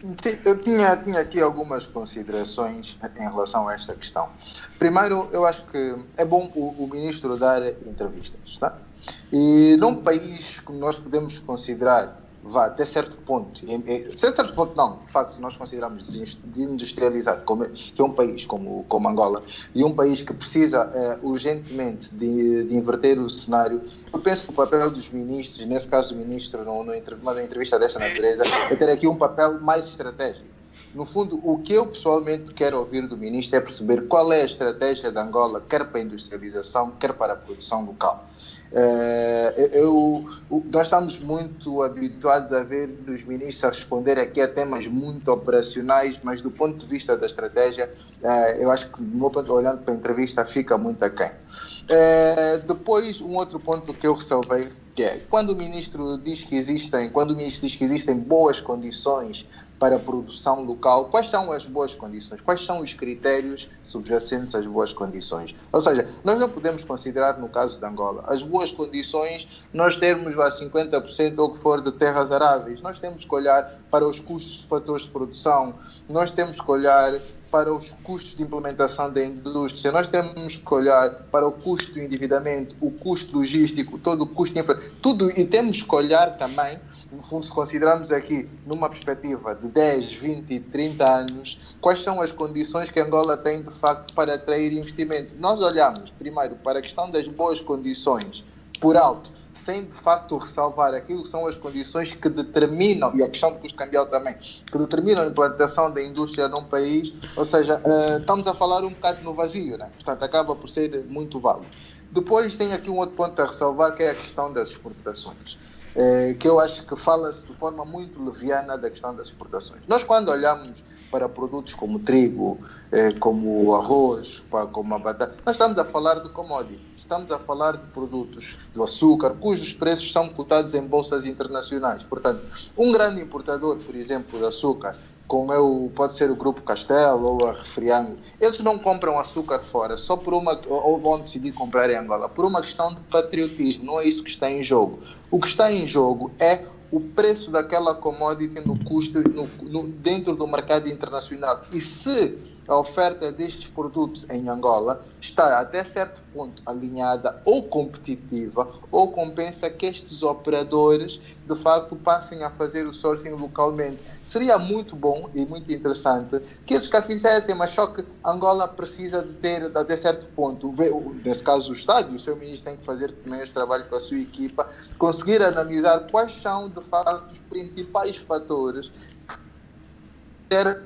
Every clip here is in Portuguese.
Sim, eu tinha aqui algumas considerações em relação a esta questão. Primeiro, eu acho que é bom o ministro dar entrevistas, tá? E num país que nós podemos considerar, vá até certo ponto, até certo ponto não, de facto, se nós considerarmos desindustrializado, que é um país como Angola, e um país que precisa urgentemente de inverter o cenário, eu penso que o papel dos ministros, nesse caso o ministro, numa entrevista desta natureza, é ter aqui um papel mais estratégico. No fundo, o que eu pessoalmente quero ouvir do ministro é perceber qual é a estratégia de Angola, quer para a industrialização, quer para a produção local. Nós estamos muito habituados a ver os ministros a responder aqui a temas muito operacionais, mas do ponto de vista da estratégia, eu acho que, do meu ponto, olhando para a entrevista, fica muito aquém. Depois, um outro ponto que eu ressalvei, que é quando o ministro diz que existem boas condições para a produção local, quais são as boas condições? Quais são os critérios subjacentes às boas condições? Ou seja, nós não podemos considerar, no caso de Angola, as boas condições nós termos lá 50% ou o que for de terras aráveis. Nós temos que olhar para os custos de fatores de produção, nós temos que olhar para os custos de implementação da indústria, nós temos que olhar para o custo do endividamento, o custo logístico, todo o custo de infraestrutura, tudo, e temos que olhar também, no fundo, se considerarmos aqui numa perspectiva de 10, 20 e 30 anos, quais são as condições que Angola tem, de facto, para atrair investimento. Nós olhamos, primeiro, para a questão das boas condições, por alto, sem, de facto, ressalvar aquilo que são as condições que determinam, e a questão do custo cambial também, que determinam a implantação da indústria num país, ou seja, estamos a falar um bocado no vazio, né? Portanto, acaba por ser muito válido. Depois tem aqui um outro ponto a ressalvar, que é a questão das exportações. Que eu acho que fala-se de forma muito leviana da questão das exportações. Nós, quando olhamos para produtos como trigo, como o arroz, como a batata, nós estamos a falar de commodities, estamos a falar de produtos do açúcar, cujos preços são cotados em bolsas internacionais. Portanto, um grande importador, por exemplo, de açúcar, como pode ser o Grupo Castel ou a Refriango, eles não compram açúcar fora só por ou vão decidir comprar em Angola, por uma questão de patriotismo, não é isso que está em jogo. O que está em jogo é o preço daquela commodity no custo dentro do mercado internacional. E se a oferta destes produtos em Angola está até certo ponto alinhada ou competitiva, ou compensa que estes operadores de facto passem a fazer o sourcing localmente. Seria muito bom e muito interessante que eles cá fizessem, mas só que Angola precisa de ter até certo ponto, nesse caso o Estado, o seu ministro tem que fazer também este trabalho com a sua equipa, conseguir analisar quais são de facto os principais fatores para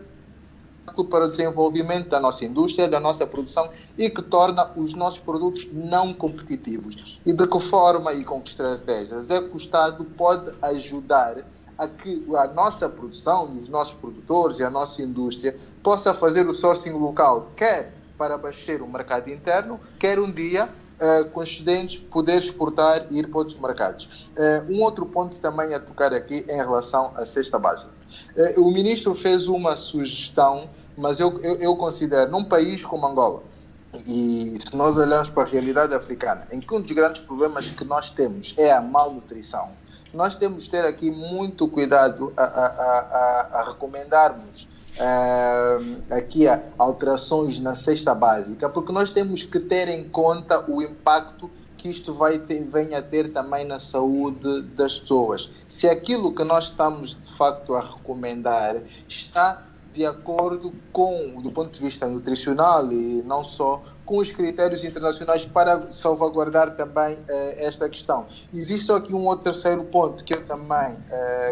o desenvolvimento da nossa indústria, da nossa produção e que torna os nossos produtos não competitivos. E de que forma e com que estratégias é que o Estado pode ajudar a que a nossa produção, os nossos produtores e a nossa indústria possa fazer o sourcing local, quer para abastecer o mercado interno, quer um dia com os excedentes poder exportar e ir para outros mercados. Um outro ponto também a tocar aqui em relação à cesta básica. O ministro fez uma sugestão, mas eu considero, num país como Angola, e se nós olharmos para a realidade africana, em que um dos grandes problemas que nós temos é a malnutrição, nós temos de ter aqui muito cuidado a recomendarmos aqui alterações na cesta básica, porque nós temos que ter em conta o impacto que isto venha a ter também na saúde das pessoas. Se aquilo que nós estamos de facto a recomendar está de acordo com, do ponto de vista nutricional e não só, com os critérios internacionais para salvaguardar também esta questão. Existe aqui um outro terceiro ponto que eu também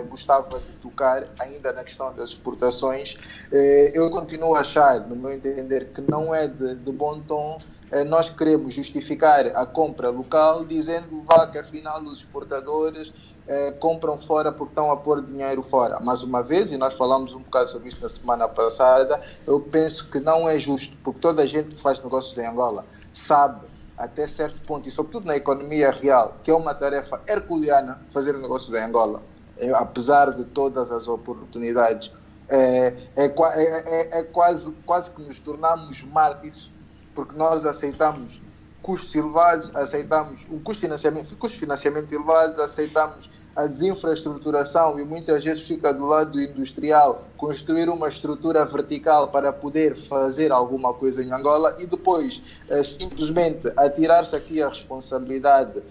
gostava de tocar, ainda na questão das exportações. Eu continuo a achar, no meu entender, que não é de bom tom nós queremos justificar a compra local dizendo que afinal os exportadores compram fora porque estão a pôr dinheiro fora. Mais uma vez, e nós falamos um bocado sobre isso na semana passada, eu penso que não é justo, porque toda a gente que faz negócios em Angola sabe, até certo ponto, e sobretudo na economia real, que é uma tarefa herculeana fazer negócios em Angola, apesar de todas as oportunidades. Quase que nos tornamos mártires, porque nós aceitamos custos elevados, aceitamos um custo de financiamento elevado, aceitamos a desinfraestruturação e muitas vezes fica do lado industrial, construir uma estrutura vertical para poder fazer alguma coisa em Angola e depois simplesmente atirar-se aqui a responsabilidade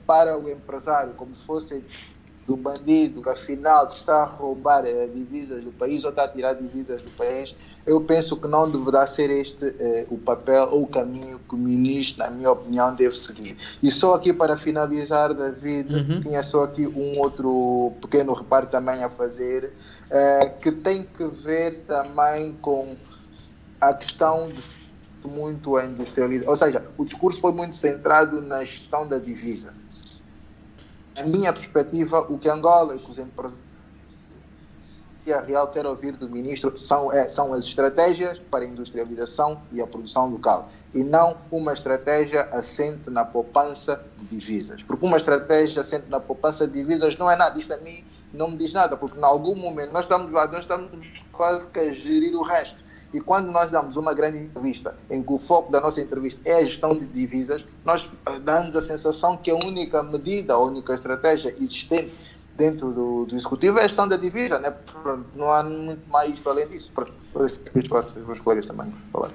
para o empresário, como se fosse do bandido que afinal está a roubar divisas do país ou está a tirar divisas do país. Eu penso que não deverá ser este o papel ou o caminho que o ministro, na minha opinião, deve seguir. E só aqui para finalizar, David, tinha só aqui um outro pequeno reparo também a fazer, que tem que ver também com a questão de muito a industrialização. Ou seja, o discurso foi muito centrado na gestão da divisa. Na minha perspectiva, o que Angola e que os empresários e a Real quer ouvir do ministro são as estratégias para a industrialização e a produção local, e não uma estratégia assente na poupança de divisas. Porque uma estratégia assente na poupança de divisas não é nada. Isto a mim não me diz nada, porque em algum momento nós estamos quase que a gerir o resto. E quando nós damos uma grande entrevista, em que o foco da nossa entrevista é a gestão de divisas, nós damos a sensação que a única medida, a única estratégia existente dentro do executivo é a gestão da divisa, né? Não há muito mais para além disso. Os colegas também falar.